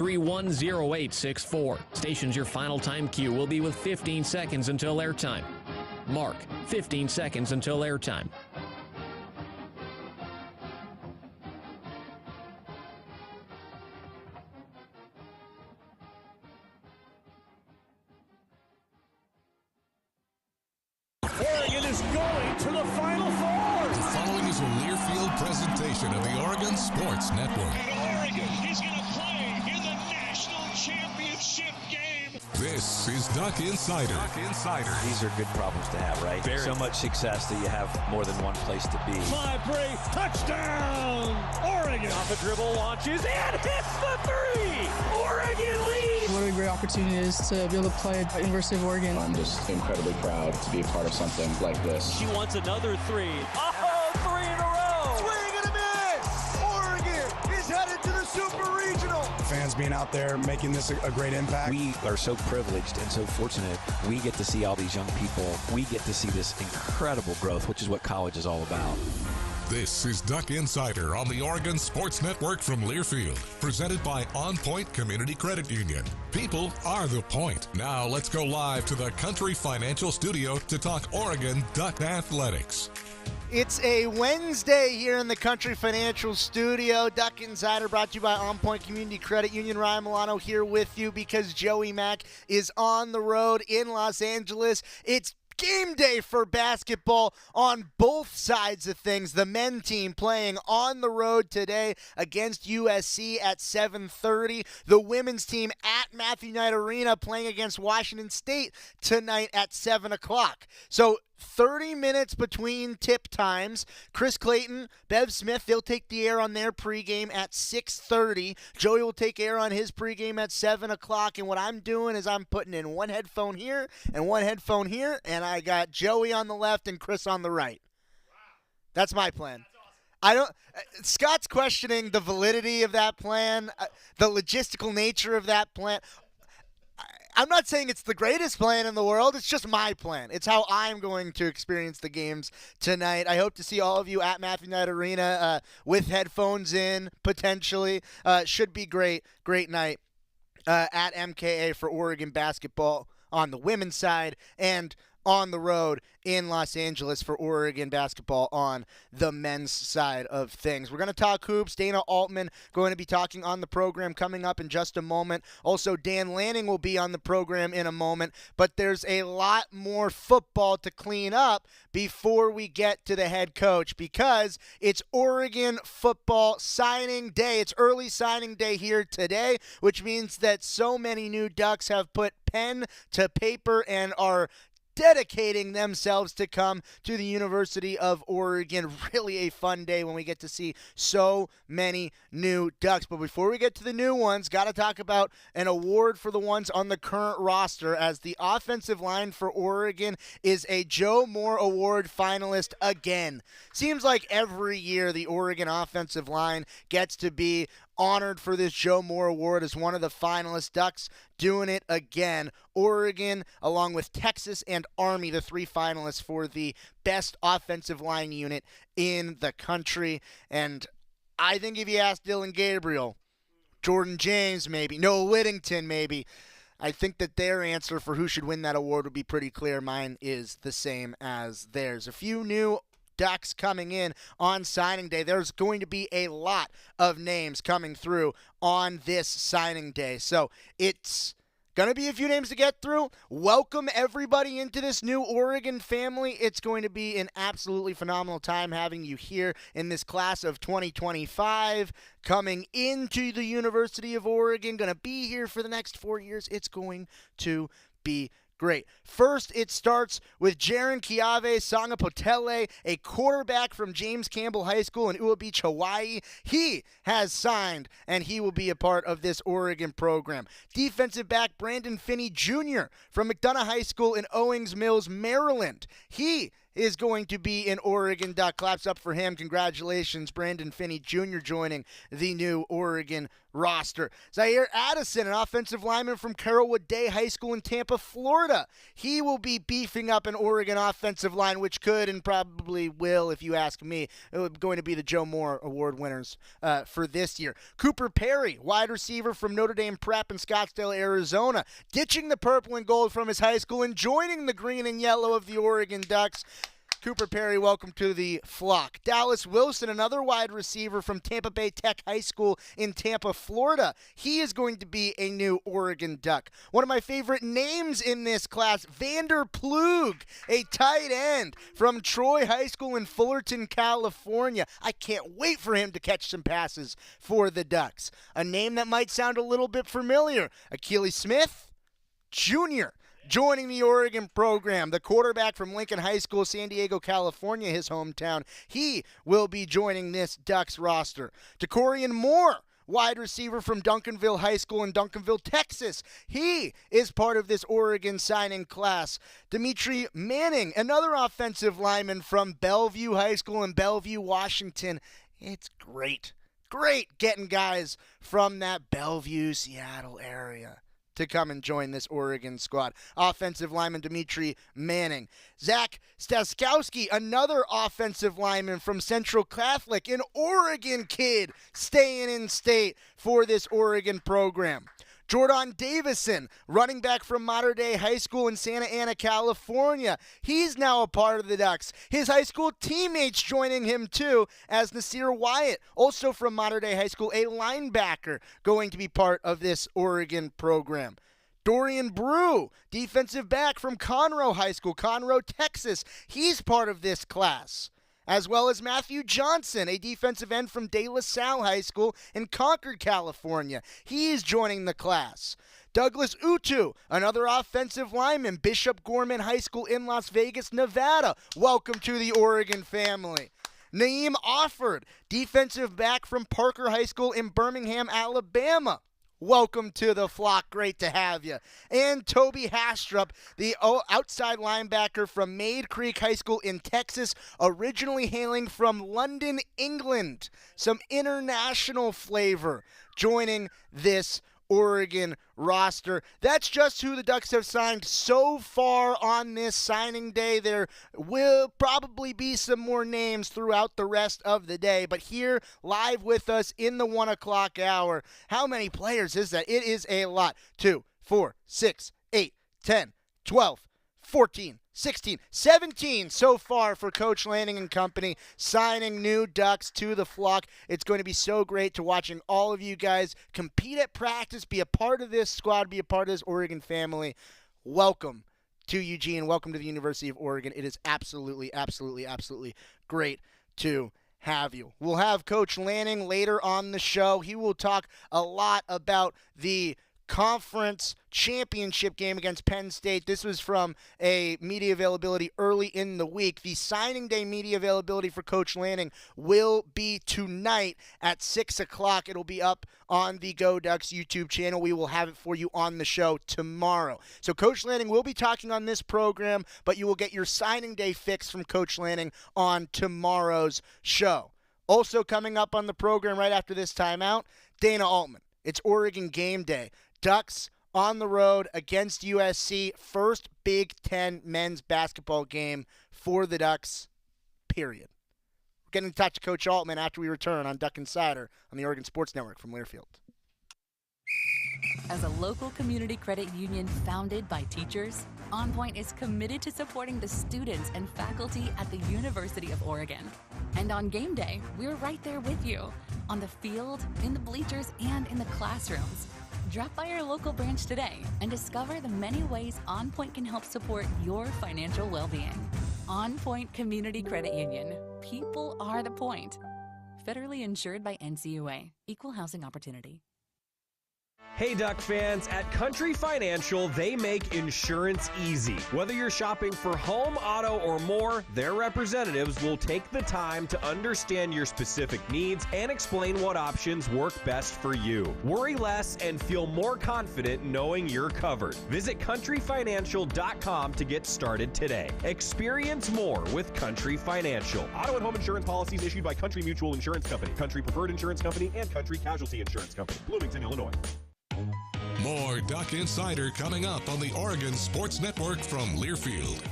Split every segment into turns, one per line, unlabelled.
310864. Station's your final time cue will be with 15 seconds until airtime. Mark, 15 seconds until airtime.
Oregon is going to the Final Four.
The following is a Learfield presentation of the Oregon Sports Network.
And Oregon is going to play in the national championship game.
This is Duck Insider.
These are good problems to have, right? So much success that you have more than one place to be.
Fly break, touchdown, Oregon. Off the dribble, launches, and hits the three. Oregon leads.
What a great opportunity it is to be able to play at the University of Oregon.
I'm just incredibly proud to be a part of something like this.
She wants another three. Oh, three in a row.
Swing and a miss. Oregon is headed to the Super Regional.
Fans being out there making this a great impact.
We are so privileged and so fortunate. We get to see all these young people. We get to see this incredible growth, which is what college is all about.
This is Duck Insider on the Oregon Sports Network from Learfield, presented by OnPoint Community Credit Union. People are the point. Now let's go live to the Country Financial Studio to talk Oregon Duck Athletics.
It's a Wednesday here in the Country Financial Studio. Duck Insider brought to you by OnPoint Community Credit Union. Ryan Milano here with you because Joey Mack is on the road in Los Angeles. It's game day for basketball on both sides of things. The men team playing on the road today against USC at 7:30. The women's team at Matthew Knight Arena playing against Washington State tonight at 7 o'clock. So 30 minutes between tip times. Chris Clayton, Bev Smith, they'll take the air on their pregame at 6:30. Joey will take air on his pregame at 7 o'clock. And what I'm doing is I'm putting in one headphone here and one headphone here, and I got Joey on the left and Chris on the right. That's my plan. Scott's questioning the validity of that plan, the logistical nature of that plan. I'm not saying it's the greatest plan in the world. It's just my plan. It's how I'm going to experience the games tonight. I hope to see all of you at Matthew Knight Arena with headphones in, potentially. Should be great. Great night at MKA for Oregon basketball on the women's side and on the road in Los Angeles for Oregon basketball on the men's side of things. We're going to talk hoops. Dana Altman going to be talking on the program coming up in just a moment. Also, Dan Lanning will be on the program in a moment. But there's a lot more football to clean up before we get to the head coach because it's Oregon football signing day. It's early signing day here today, which means that so many new Ducks have put pen to paper and are dedicating themselves to come to the University of Oregon. Really a fun day when we get to see so many new Ducks. But before we get to the new ones, got to talk about an award for the ones on the current roster, as the offensive line for Oregon is a Joe Moore Award finalist again. Seems like every year the Oregon offensive line gets to be honored for this Joe Moore Award as one of the finalists. Ducks doing it again. Oregon, along with Texas and Army, the three finalists for the best offensive line unit in the country. And I think if you ask Dylan Gabriel, Jordan James maybe, Noah Whittington maybe, I think that their answer for who should win that award would be pretty clear. Mine is the same as theirs. A few new Ducks coming in on signing day. There's going to be a lot of names coming through on this signing day. So it's going to be a few names to get through. Welcome everybody into this new Oregon family. It's going to be an absolutely phenomenal time having you here in this class of 2025 coming into the University of Oregon. Going to be here for the next 4 years. It's going to be great. First, it starts with Jaron Kiave Sangapotele, a quarterback from James Campbell High School in Ua Beach, Hawaii. He has signed, and he will be a part of this Oregon program. Defensive back Brandon Finney Jr. from McDonough High School in Owings Mills, Maryland. He is going to be in Oregon Duck. Claps up for him. Congratulations, Brandon Finney Jr. joining the new Oregon roster. Zaire Addison, an offensive lineman from Carrollwood Day High School in Tampa, Florida. He will be beefing up an Oregon offensive line, which could and probably will, if you ask me, going to be the Joe Moore Award winners for this year. Cooper Perry, wide receiver from Notre Dame Prep in Scottsdale, Arizona, ditching the purple and gold from his high school and joining the green and yellow of the Oregon Ducks. Cooper Perry, welcome to the flock. Dallas Wilson, another wide receiver from Tampa Bay Tech High School in Tampa, Florida. He is going to be a new Oregon Duck. One of my favorite names in this class, Vander Plug, a tight end from Troy High School in Fullerton, California. I can't wait for him to catch some passes for the Ducks. A name that might sound a little bit familiar, Akili Smith Jr., joining the Oregon program. The quarterback from Lincoln High School, San Diego, California, his hometown. He will be joining this Ducks roster. DeCorian Moore, wide receiver from Duncanville High School in Duncanville, Texas. He is part of this Oregon signing class. Dimitri Manning, another offensive lineman from Bellevue High School in Bellevue, Washington. It's great getting guys from that Bellevue, Seattle area to come and join this Oregon squad. Offensive lineman Dimitri Manning. Zach Staskowski, another offensive lineman from Central Catholic, an Oregon kid staying in state for this Oregon program. Jordan Davison, running back from Mater Dei High School in Santa Ana, California. He's now a part of the Ducks. His high school teammates joining him too, as Nasir Wyatt, also from Mater Dei High School, a linebacker, going to be part of this Oregon program. Dorian Brew, defensive back from Conroe High School, Conroe, Texas. He's part of this class. As well as Matthew Johnson, a defensive end from De La Salle High School in Concord, California. He is joining the class. Douglas Utu, another offensive lineman, Bishop Gorman High School in Las Vegas, Nevada. Welcome to the Oregon family. Naeem Offord, defensive back from Parker High School in Birmingham, Alabama. Welcome to the flock. Great to have you. And Toby Hastrup, the outside linebacker from Maid Creek High School in Texas, originally hailing from London, England. Some international flavor joining this Oregon roster. That's just who the Ducks have signed so far on this signing day. There will probably be some more names throughout the rest of the day, but here live with us in the 1 o'clock hour, how many players is that? It is a lot. 2, 4, 6, 8, 10, 12, 14, 16, 17 so far for Coach Lanning and company, signing new Ducks to the flock. It's going to be so great to watching all of you guys compete at practice, be a part of this squad, be a part of this Oregon family. Welcome to Eugene. Welcome to the University of Oregon. It is absolutely great to have you. We'll have Coach Lanning later on the show. He will talk a lot about the conference championship game against Penn State. This was from a media availability early in the week. The signing day media availability for Coach Lanning will be tonight at 6 o'clock. It'll be up on the Go Ducks YouTube channel. We will have it for you on the show tomorrow. So Coach Lanning will be talking on this program, but you will get your signing day fix from Coach Lanning on tomorrow's show. Also coming up on the program right after this timeout, Dana Altman. It's Oregon game day. Ducks on the road against USC. First Big Ten men's basketball game for the Ducks, period. We're getting in touch with Coach Altman after we return on Duck Insider on the Oregon Sports Network from Learfield.
As a local community credit union founded by teachers, OnPoint is committed to supporting the students and faculty at the University of Oregon. And on game day, we're right there with you, on the field, in the bleachers, and in the classrooms. Drop by our local branch today and discover the many ways OnPoint can help support your financial well-being. OnPoint Community Credit Union. People are the point. Federally insured by NCUA. Equal housing opportunity.
Hey Duck fans, at Country Financial, they make insurance easy. Whether you're shopping for home, auto, or more, their representatives will take the time to understand your specific needs and explain what options work best for you. Worry less and feel more confident knowing you're covered. Visit countryfinancial.com to get started today. Experience more with Country Financial. Auto and home insurance policies issued by Country Mutual Insurance Company, Country Preferred Insurance Company, and Country Casualty Insurance Company, Bloomington, Illinois.
More Duck Insider coming up on the Oregon Sports Network from Learfield.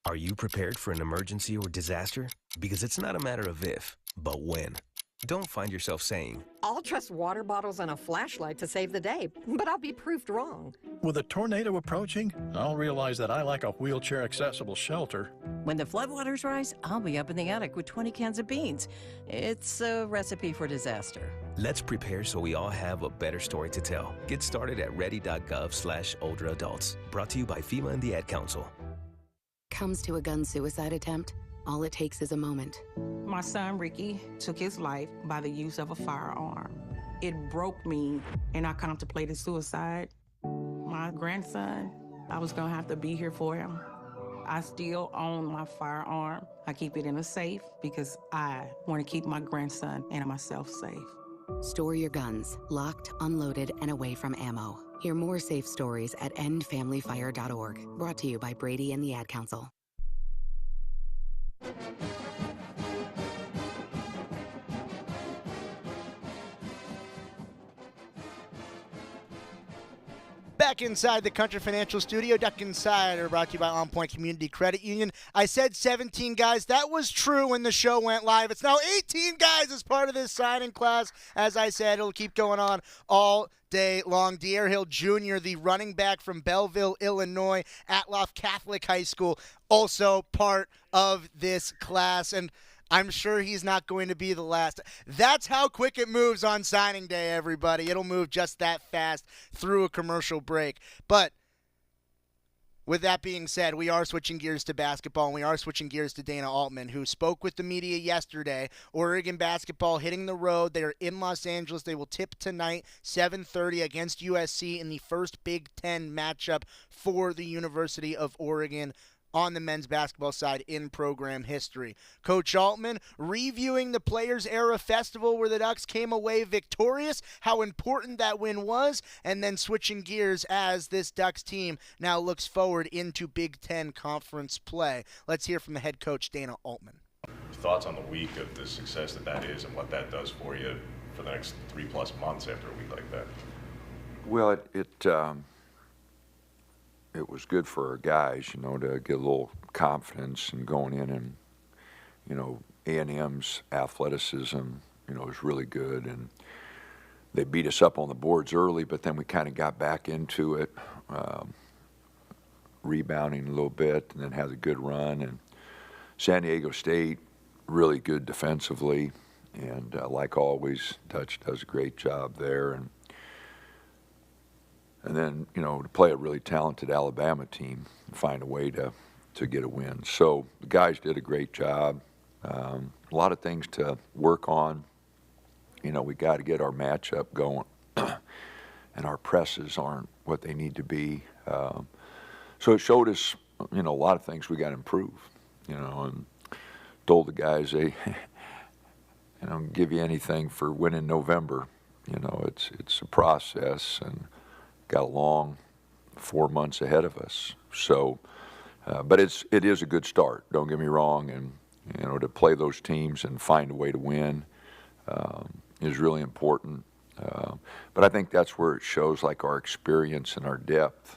Are you prepared for an emergency or disaster? Because it's not a matter of if, but when. Don't find yourself saying,
I'll trust water bottles and a flashlight to save the day, but I'll be proved wrong.
With a tornado approaching, I'll realize that I like a wheelchair-accessible shelter.
When the floodwaters rise, I'll be up in the attic with 20 cans of beans. It's a recipe for disaster.
Let's prepare so we all have a better story to tell. Get started at ready.gov/older adults. Brought to you by FEMA and the Ad Council.
Comes to a gun suicide attempt, all it takes is a moment.
My son, Ricky, took his life by the use of a firearm. It broke me, and I contemplated suicide. My grandson, I was gonna have to be here for him. I still own my firearm. I keep it in a safe because I want to keep my grandson and myself safe.
Store your guns, locked, unloaded, and away from ammo. Hear more safe stories at endfamilyfire.org. Brought to you by Brady and the Ad Council.
Back inside the Country Financial Studio, Duck Insider, brought to you by OnPoint Community Credit Union. I said 17 guys. That was true when the show went live. It's now 18 guys as part of this signing class. As I said, it'll keep going on all day long. De'Aaron Hill Jr., the running back from Belleville, Illinois, Atloff Catholic High School, also part of this class. And I'm sure he's not going to be the last. That's how quick it moves on signing day, everybody. It'll move just that fast through a commercial break. But with that being said, we are switching gears to basketball, and we are switching gears to Dana Altman, who spoke with the media yesterday. Oregon basketball hitting the road. They are in Los Angeles. They will tip tonight, 7:30 against USC in the first Big Ten matchup for the University of Oregon on the men's basketball side in program history. Coach Altman reviewing the Players Era Festival where the Ducks came away victorious, how important that win was, and then switching gears as this Ducks team now looks forward into Big Ten conference play. Let's hear from the head coach, Dana Altman.
Thoughts on the week of the success that is and what that does for you for the next 3+ months after a week like that?
Well, it was good for our guys, to get a little confidence and going in, and, A&M's athleticism, was really good, and they beat us up on the boards early, but then we kind of got back into it, rebounding a little bit, and then had a good run. And San Diego State, really good defensively, and like always, Dutch does a great job there. And then, to play a really talented Alabama team and find a way to get a win. So the guys did a great job. A lot of things to work on. We got to get our matchup going, and our presses aren't what they need to be. So it showed us, a lot of things we got to improve, and told the guys, they, don't give you anything for winning November. It's a process, and got a long 4 months ahead of us. So, but it is a good start. Don't get me wrong, and to play those teams and find a way to win is really important. But I think that's where it shows like our experience and our depth.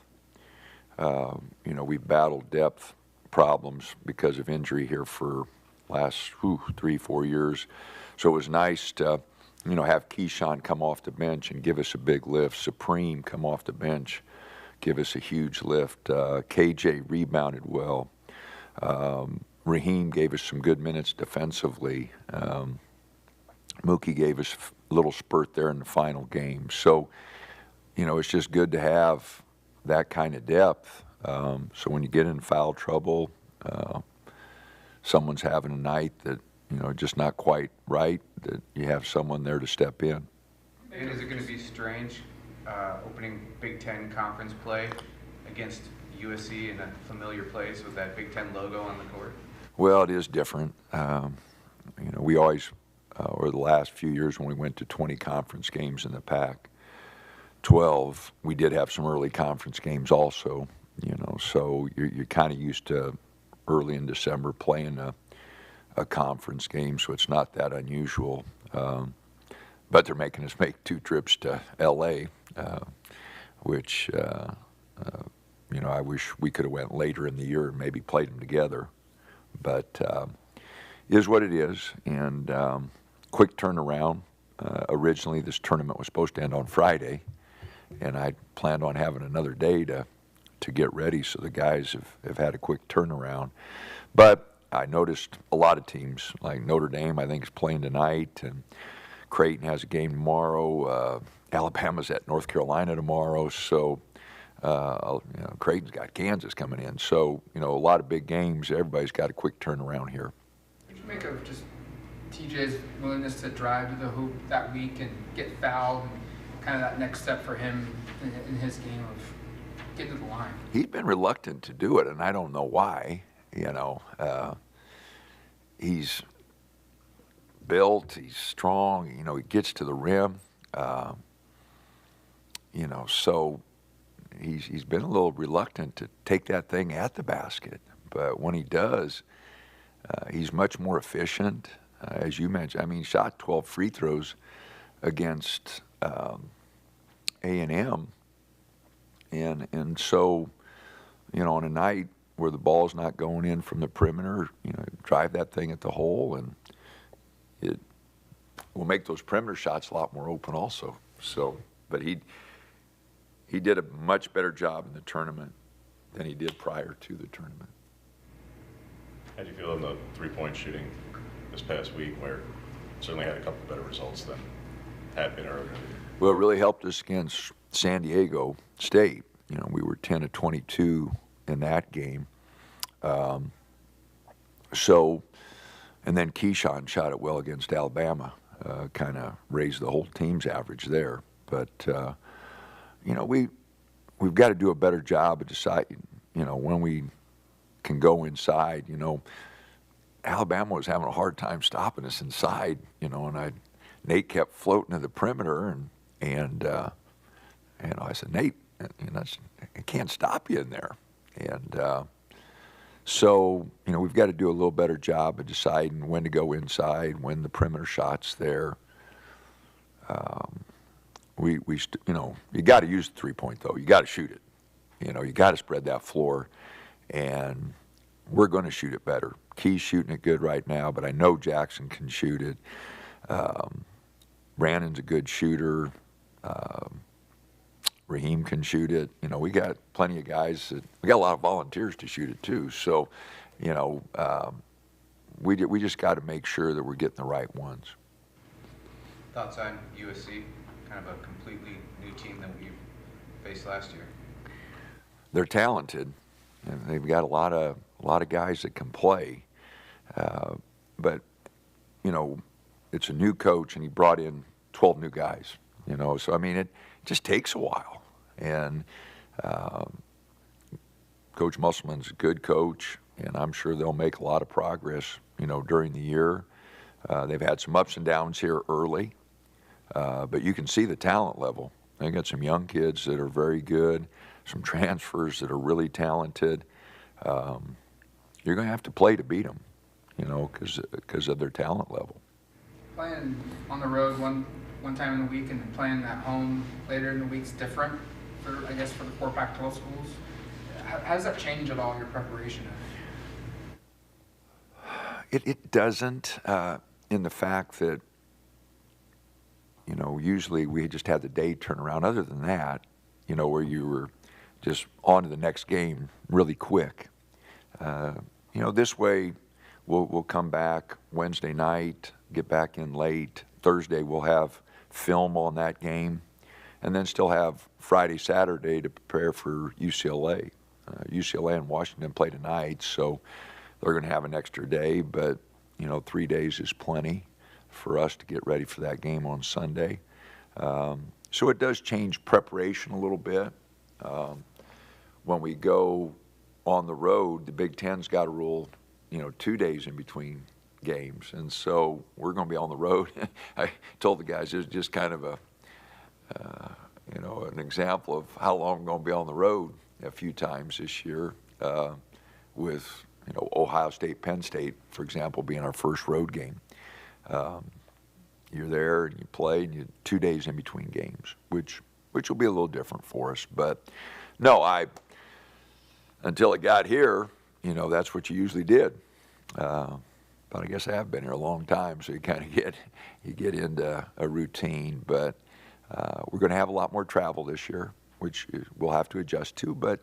We've battled depth problems because of injury here for last 3-4 years. So it was nice to have Keyshawn come off the bench and give us a big lift. Supreme come off the bench, give us a huge lift. KJ rebounded well. Raheem gave us some good minutes defensively. Mookie gave us a little spurt there in the final game. So, it's just good to have that kind of depth. So when you get in foul trouble, someone's having a night that just not quite right, that you have someone there to step in.
And is it going to be strange opening Big Ten conference play against USC in a familiar place with that Big Ten logo on the court?
Well, it is different. We always, over the last few years when we went to 20 conference games in the Pac-12, we did have some early conference games also, so you're kind of used to early in December playing a conference game, so it's not that unusual. But they're making us make 2 trips to L.A., which, I wish we could have went later in the year and maybe played them together. But it is what it is, and quick turnaround. Originally, this tournament was supposed to end on Friday, and I planned on having another day to get ready, so the guys have had a quick turnaround. But I noticed a lot of teams, like Notre Dame, I think, is playing tonight, and Creighton has a game tomorrow. Alabama's at North Carolina tomorrow, so Creighton's got Kansas coming in. So, a lot of big games. Everybody's got a quick turnaround here.
What do you make of just TJ's willingness to drive to the hoop that week and get fouled, and kind of that next step for him in his game of getting to the line?
He's been reluctant to do it, and I don't know why. He's built, he's strong, he gets to the rim, so he's been a little reluctant to take that thing at the basket. But when he does, he's much more efficient, as you mentioned. I mean, he shot 12 free throws against A&M, and so, on a night where the ball's not going in from the perimeter, drive that thing at the hole, and it will make those perimeter shots a lot more open also. So, but he did a much better job in the tournament than he did prior to the tournament.
How do you feel in the three-point shooting this past week, where certainly had a couple better results than had been earlier?
Well, it really helped us against San Diego State. We were 10 of 22 in that game. And then Keyshawn shot it well against Alabama, kind of raised the whole team's average there. But, we've got to do a better job of deciding, when we can go inside. Alabama was having a hard time stopping us inside, and Nate kept floating to the perimeter, and I said, Nate, I can't stop you in there. And so, we've got to do a little better job of deciding when to go inside, when the perimeter shot's there. You got to use the three-point, though. You got to shoot it. You got to spread that floor, and we're going to shoot it better. Key's shooting it good right now, but I know Jackson can shoot it. Brandon's a good shooter. Raheem can shoot it. We got plenty of guys. We got a lot of volunteers to shoot it too. So, we just got to make sure that we're getting the right ones.
Thoughts on USC? Kind of a completely new team that we faced last year.
They're talented, and they've got a lot of guys that can play. But it's a new coach, and he brought in 12 new guys. So I mean, it just takes a while. And Coach Musselman's a good coach, and I'm sure they'll make a lot of progress, during the year. They've had some ups and downs here early, but you can see the talent level. They got some young kids that are very good, some transfers that are really talented. You're going to have to play to beat them, because of their talent level.
Playing on the road one time in the week and playing at home later in the week's different for the 4 Pac-12 schools. How does that change at all your preparation?
It doesn't, in the fact that, usually we just had the day turnaround. Other than that, where you were just on to the next game really quick. This way we'll come back Wednesday night, get back in late. Thursday we'll have film on that game, and then still have Friday, Saturday to prepare for UCLA. UCLA and Washington play tonight, so they're going to have an extra day. But 3 days is plenty for us to get ready for that game on Sunday. So it does change preparation a little bit. When we go on the road, the Big Ten's got a rule, 2 days in between games. And so we're going to be on the road. I told the guys it's just kind of an example of how long I'm going to be on the road a few times this year with, Ohio State, Penn State, for example, being our first road game. You're there and you play, and you 2 days in between games, which will be a little different for us. But no, until it got here, that's what you usually did. But I guess I have been here a long time, so you kind of get into a routine. But we're going to have a lot more travel this year, which we'll have to adjust to. But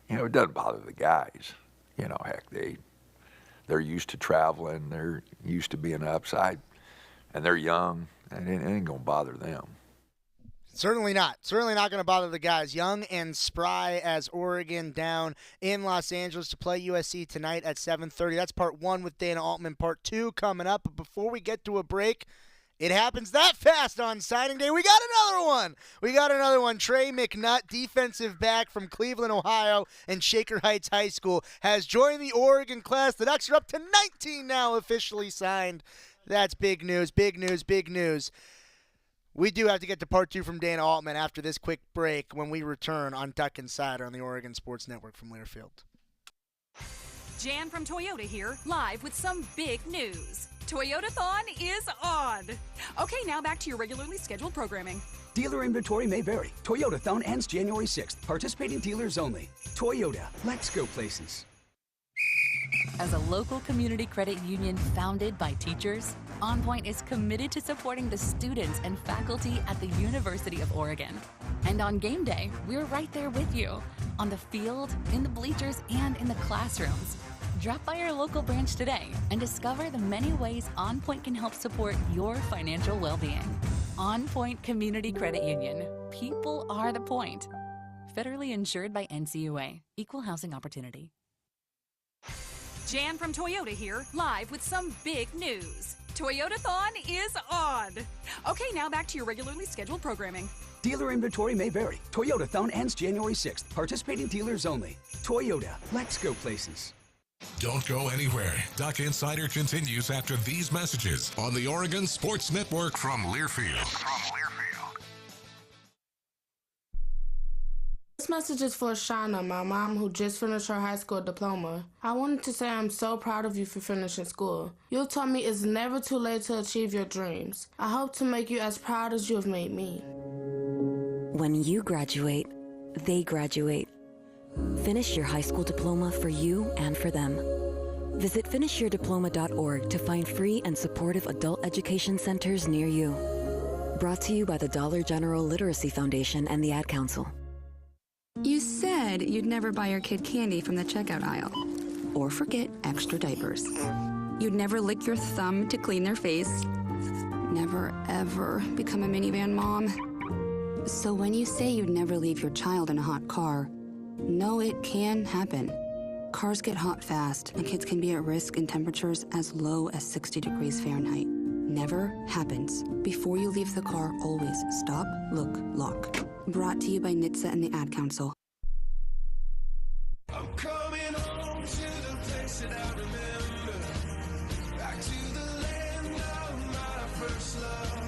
it doesn't bother the guys. Heck, they're used to traveling, they're used to being upside. And they're young, and it ain't going to bother them.
Certainly not. Certainly not going to bother the guys. Young and spry as Oregon down in Los Angeles to play USC tonight at 7:30. That's part one with Dana Altman. Part two coming up. But before we get to a break, it happens that fast on signing day. We got another one. Trey McNutt, defensive back from Cleveland, Ohio, and Shaker Heights High School, has joined the Oregon class. The Ducks are up to 19 now officially signed. That's big news, big news, big news. We do have to get to part two from Dana Altman after this quick break when we return on Duck Insider on the Oregon Sports Network from Learfield.
Jan from Toyota here, live with some big news. Toyotathon is on. Okay, now back to your regularly scheduled programming.
Dealer inventory may vary. Toyotathon ends January 6th. Participating dealers only. Toyota, let's go places.
As a local community credit union founded by teachers, OnPoint is committed to supporting the students and faculty at the University of Oregon. And on game day, we're right there with you, on the field, in the bleachers, and in the classrooms. Drop by our local branch today and discover the many ways OnPoint can help support your financial well-being. OnPoint Community Credit Union. People are the point. Federally insured by NCUA. Equal housing opportunity.
Jan from Toyota here, live with some big news. Toyotathon is on. Okay, now back to your regularly scheduled programming.
Dealer inventory may vary. Toyotathon ends January 6th. Participating dealers only. Toyota, let's go places.
Don't go anywhere. Duck Insider continues after these messages on the Oregon Sports Network from Learfield.
This message is for Shauna, my mom who just finished her high school diploma. I wanted to say I'm so proud of you for finishing school. You taught me it's never too late to achieve your dreams. I hope to make you as proud as you have made me.
When you graduate, they graduate. Finish your high school diploma for you and for them. Visit finishyourdiploma.org to find free and supportive adult education centers near you. Brought to you by the Dollar General Literacy Foundation and the Ad Council.
You said you'd never buy your kid candy from the checkout aisle. Or forget extra diapers. You'd never lick your thumb to clean their face. Never, ever become a minivan mom. So when you say you'd never leave your child in a hot car, know it can happen. Cars get hot fast, and kids can be at risk in temperatures as low as 60 degrees Fahrenheit. Never happens. Before you leave the car, always stop, look, lock. Brought to you by NHTSA and the Ad Council.
I'm coming home to the place that I remember. Back to the land of my first love.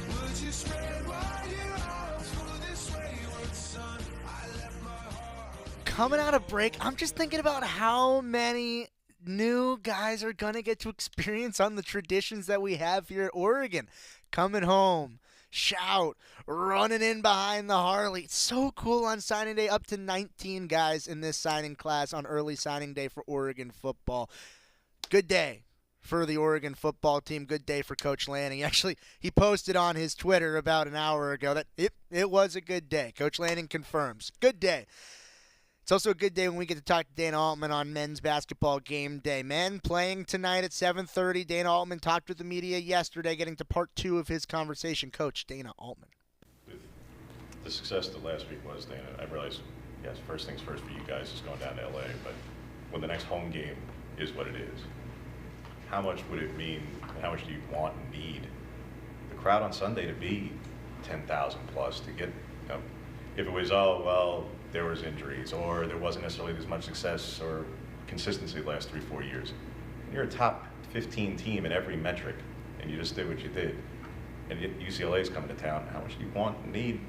Would you spread wide your arms for this wayward son? I left my heart.
Coming out of break, I'm just thinking about how many new guys are going to get to experience on the traditions that we have here at Oregon. Coming home, shout, running in behind the Harley. It's so cool on signing day. Up to 19 guys in this signing class on early signing day for Oregon football. Good day for the Oregon football team. Good day for Coach Lanning. Actually, he posted on his Twitter about an hour ago that it was a good day. Coach Lanning confirms. Good day. It's also a good day when we get to talk to Dana Altman on men's basketball game day. Men playing tonight at 7:30. Dana Altman talked with the media yesterday, getting to part two of his conversation. Coach Dana Altman.
With the success that last week was, Dana, I realized, yes, first things first for you guys is going down to LA, but when the next home game is what it is, how much would it mean, and how much do you want and need the crowd on Sunday to be 10,000 plus to get, if it was, oh, well, there was injuries, or there wasn't necessarily as much success or consistency the last 3-4 years. You're a top 15 team in every metric, and you just did what you did. And yet UCLA's coming to town. How much do you want and need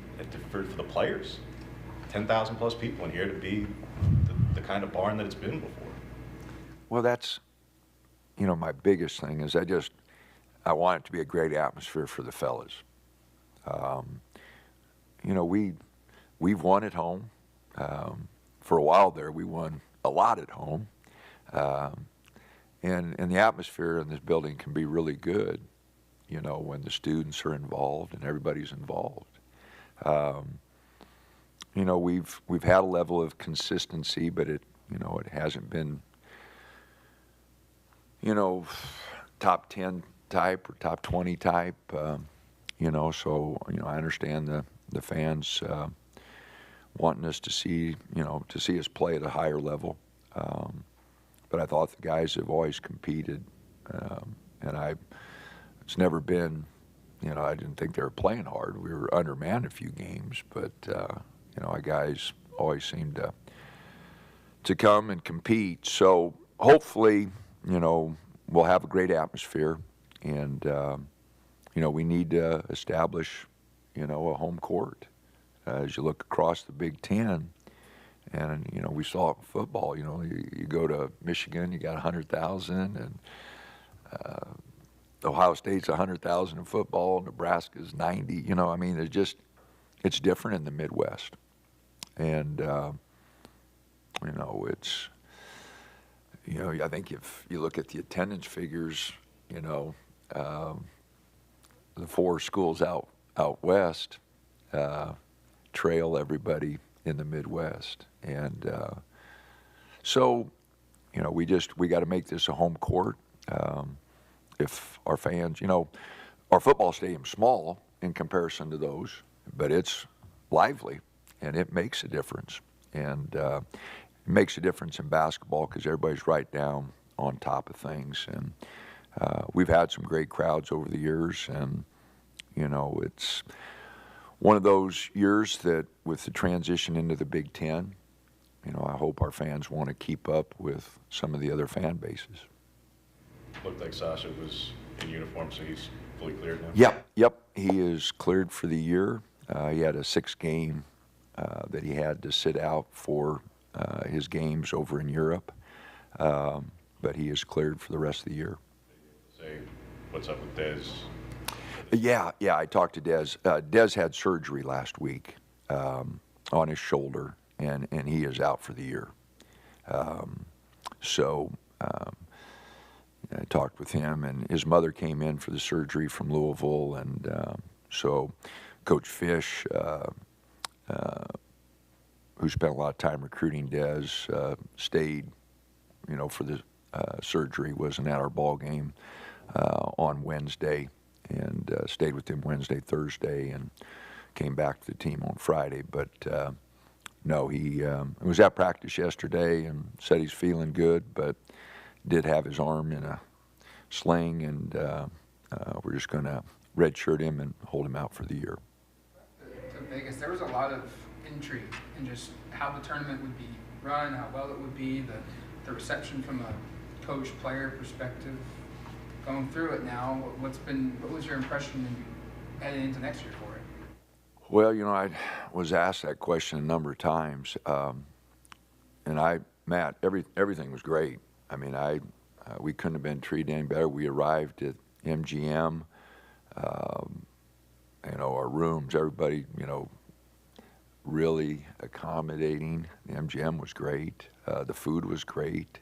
for the players? 10,000 plus people in here to be the kind of barn that it's been before.
Well, that's, my biggest thing is I want it to be a great atmosphere for the fellas. We've won at home. For a while there, we won a lot at home. And the atmosphere in this building can be really good, when the students are involved and everybody's involved. We've had a level of consistency, but it hasn't been, top 10 type or top 20 type, so, I understand the fans wanting us to see us play at a higher level. But I thought the guys have always competed, and it's never been, I didn't think they were playing hard. We were undermanned a few games, but, our guys always seemed to come and compete. So hopefully, we'll have a great atmosphere, and, we need to establish, a home court. As you look across the Big Ten, and, we saw it in football, you go to Michigan, you got 100,000, and Ohio State's 100,000 in football, Nebraska's 90, it's different in the Midwest. And, it's, I think if you look at the attendance figures, the 4 schools out west trail everybody in the Midwest. And so, we got to make this a home court. If our fans, our football stadium's small in comparison to those, but it's lively, and it makes a difference. And it makes a difference in basketball because everybody's right down on top of things. And we've had some great crowds over the years, and, it's one of those years that with the transition into the Big Ten, I hope our fans want to keep up with some of the other fan bases.
Looked like Sasha was in uniform, so he's fully cleared now?
Yep. He is cleared for the year. He had a 6-game that he had to sit out for his games over in Europe, but he is cleared for the rest of the year.
Say, what's up with Dez?
Yeah, I talked to Dez. Dez had surgery last week on his shoulder, and he is out for the year. I talked with him, and his mother came in for the surgery from Louisville, and so Coach Fish, who spent a lot of time recruiting Dez, stayed, for the surgery, wasn't at our ball game on Wednesday, and stayed with him Wednesday, Thursday, and came back to the team on Friday. But no, he was at practice yesterday and said he's feeling good, but did have his arm in a sling, and we're just going to redshirt him and hold him out for the year.
To Vegas, there was a lot of intrigue in just how the tournament would be run, how well it would be, the reception from a coach-player perspective. Going through it now, what was your impression heading into next year for it?
Well, I was asked that question a number of times, and Matt, everything was great. I mean, we couldn't have been treated any better. We arrived at MGM, our rooms, everybody, really accommodating. The MGM was great. The food was great,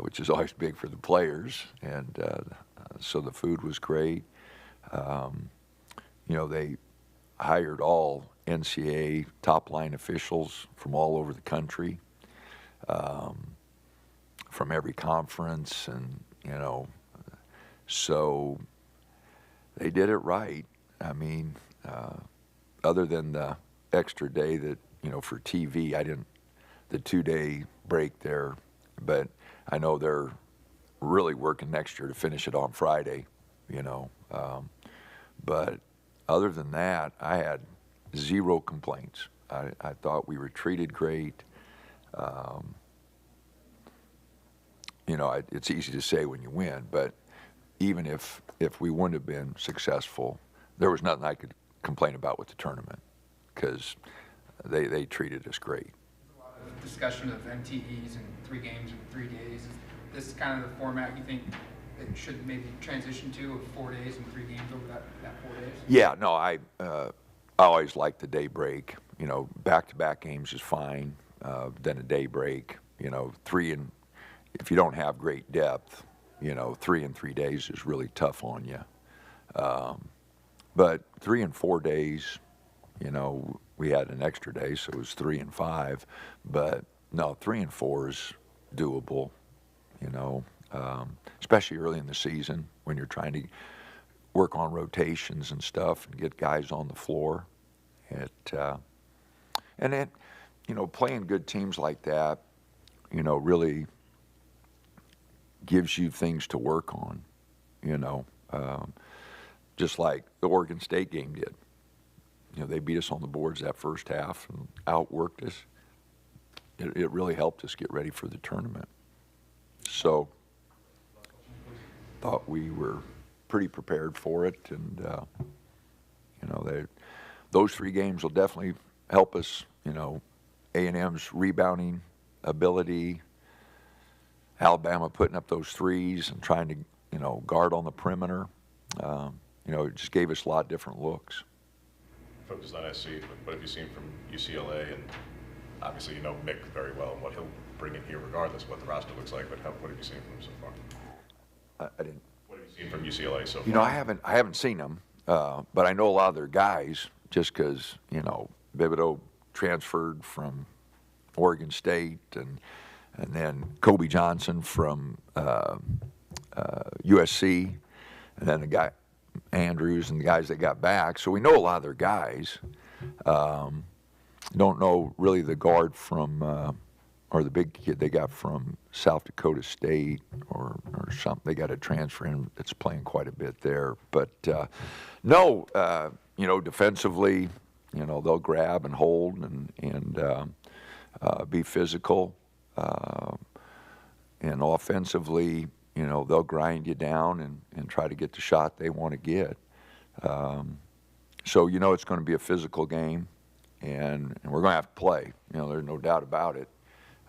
which is always big for the players, and so the food was great. They hired all NCAA top-line officials from all over the country, from every conference, and, so they did it right. I mean, other than the extra day that, for TV, the 2-day break there, but I know they're really working next year to finish it on Friday, But other than that, I had zero complaints. I thought we were treated great. It's easy to say when you win, but even if we wouldn't have been successful, there was nothing I could complain about with the tournament because they treated us great.
A lot of discussion of MTEs and 3 games in 3 days. Is this kind of the format you think it should maybe transition to, of 4 days and 3 games over that 4 days?
Yeah, no, I always liked the day break. Back-to-back games is fine. Then a day break. 3 and if you don't have great depth, 3 and 3 days is really tough on you. But 3 and 4 days, we had an extra day, so it was 3 and 5. But no, 3 and 4 is doable. Especially early in the season when you're trying to work on rotations and stuff and get guys on the floor. And then, playing good teams like that, really gives you things to work on, just like the Oregon State game did. They beat us on the boards that first half and outworked us. It really helped us get ready for the tournament. So, thought we were pretty prepared for it, and those 3 games will definitely help us. A&M's rebounding ability, Alabama putting up those threes and trying to guard on the perimeter. It just gave us a lot of different looks.
Focused on SC, but what have you seen from UCLA? And obviously, Mick very well and what he'll bring in here, regardless of what the roster looks like. But what have you seen from him so far?
I didn't.
What have you seen from UCLA so far?
I haven't seen them, but I know a lot of their guys just because Bibideau transferred from Oregon State, and then Kobe Johnson from USC, and then the guy Andrews and the guys that got back. So we know a lot of their guys. Don't know really the guard from or the big kid they got from South Dakota State or something. They got a transfer in that's playing quite a bit there. But defensively, they'll grab and hold and be physical. And offensively, they'll grind you down and try to get the shot they want to get. So it's going to be a physical game, and we're going to have to play. There's no doubt about it.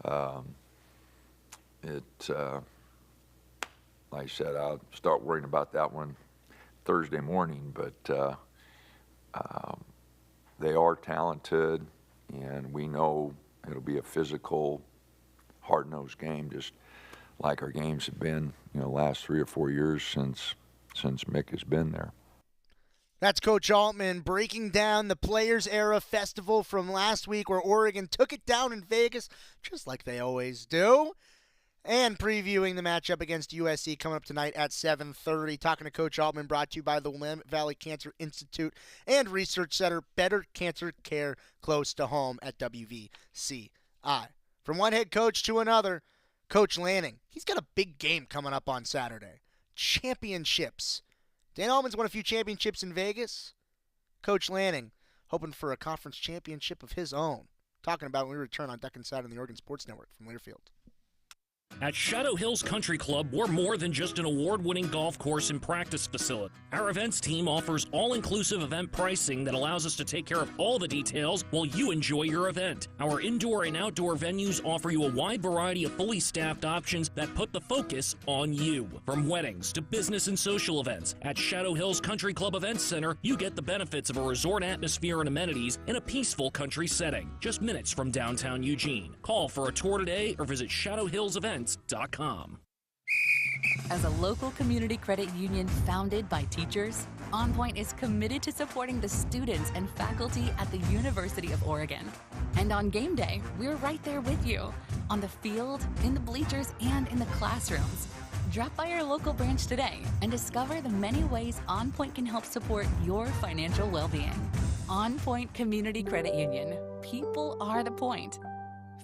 Like I said, I'll start worrying about that one Thursday morning, but they are talented, and we know it'll be a physical, hard-nosed game, just like our games have been, last 3 or 4 years since Mick has been there.
That's Coach Altman breaking down the Players Era Festival from last week where Oregon took it down in Vegas, just like they always do, and previewing the matchup against USC coming up tonight at 7:30. Talking to Coach Altman, brought to you by the Willamette Valley Cancer Institute and Research Center. Better cancer care close to home at WVCI. From one head coach to another, Coach Lanning, he's got a big game coming up on Saturday. Championships. Dan Altman's won a few championships in Vegas. Coach Lanning hoping for a conference championship of his own. Talking about when we return on Duck Inside on the Oregon Sports Network from Learfield.
At Shadow Hills Country Club, we're more than just an award-winning golf course and practice facility. Our events team offers all-inclusive event pricing that allows us to take care of all the details while you enjoy your event. Our indoor and outdoor venues offer you a wide variety of fully staffed options that put the focus on you. From weddings to business and social events, at Shadow Hills Country Club Events Center, you get the benefits of a resort atmosphere and amenities in a peaceful country setting, just minutes from downtown Eugene. Call for a tour today or visit shadowhillsevents.com.
As a local community credit union founded by teachers, OnPoint is committed to supporting the students and faculty at the University of Oregon. And on game day, we're right there with you, on the field, in the bleachers, and in the classrooms. Drop by our local branch today and discover the many ways OnPoint can help support your financial well-being. OnPoint Community Credit Union. People are the point.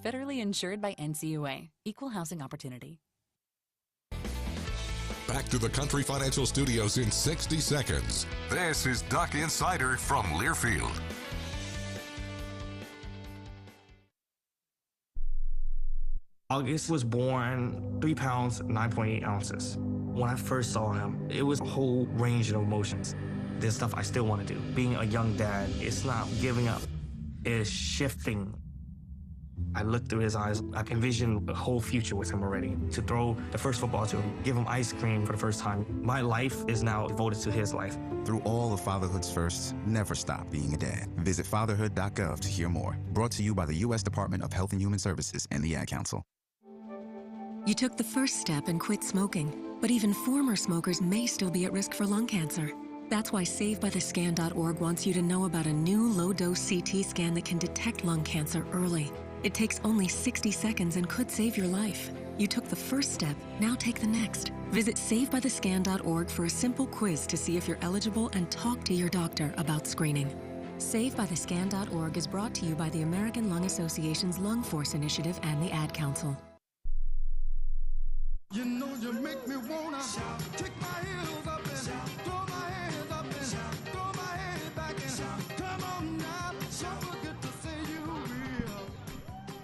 Federally insured by NCUA. Equal housing opportunity.
Back to the Country Financial Studios in 60 seconds. This is Duck Insider from Learfield.
August was born 3 pounds, 9.8 ounces. When I first saw him, it was a whole range of emotions. There's stuff I still want to do. Being a young dad, it's not giving up. It's shifting. I looked through his eyes. I envisioned a whole future with him already. To throw the first football to him, give him ice cream for the first time. My life is now devoted to his life.
Through all of fatherhood's firsts, never stop being a dad. Visit fatherhood.gov to hear more. Brought to you by the U.S. Department of Health and Human Services and the Ad Council.
You took the first step and quit smoking, but even former smokers may still be at risk for lung cancer. That's why SaveByTheScan.org wants you to know about a new low-dose CT scan that can detect lung cancer early. It takes only 60 seconds and could save your life. You took the first step, now take the next. Visit SaveByTheScan.org for a simple quiz to see if you're eligible and talk to your doctor about screening. SaveByTheScan.org is brought to you by the American Lung Association's Lung Force Initiative and the Ad Council.
You know you make me wanna kick my heels up and throw my hands up and throw my head back and come on now, so good to see you real.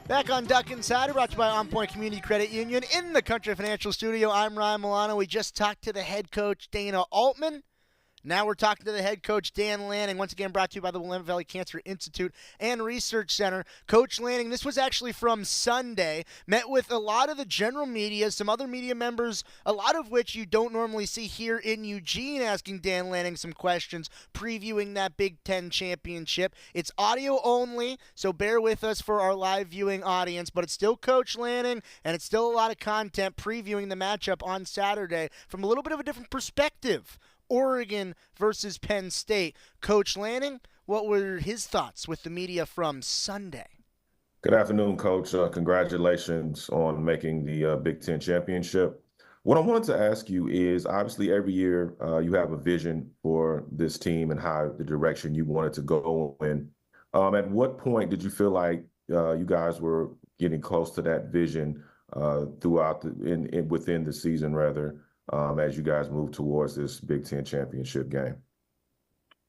Back on Duck Insider, brought to you by OnPoint Community Credit Union in the Country Financial Studio. I'm Ryan Milano. We just talked to the head coach, Dana Altman. Now we're talking to the head coach, Dan Lanning, once again brought to you by the Willamette Valley Cancer Institute and Research Center. Coach Lanning, this was actually from Sunday, met with a lot of the general media, some other media members, a lot of which you don't normally see here in Eugene, asking Dan Lanning some questions, previewing that Big Ten championship. It's audio only, so bear with us for our live viewing audience, but it's still Coach Lanning, and it's still a lot of content previewing the matchup on Saturday from a little bit of a different perspective. Oregon versus Penn State. Coach Lanning, what were his thoughts with the media from Sunday?
Good afternoon, Coach. Congratulations on making the Big Ten championship. What I wanted to ask you is, obviously every year you have a vision for this team and how the direction you wanted to go in. At what point did you feel like you guys were getting close to that vision throughout within the season, rather, as you guys move towards this Big Ten championship game?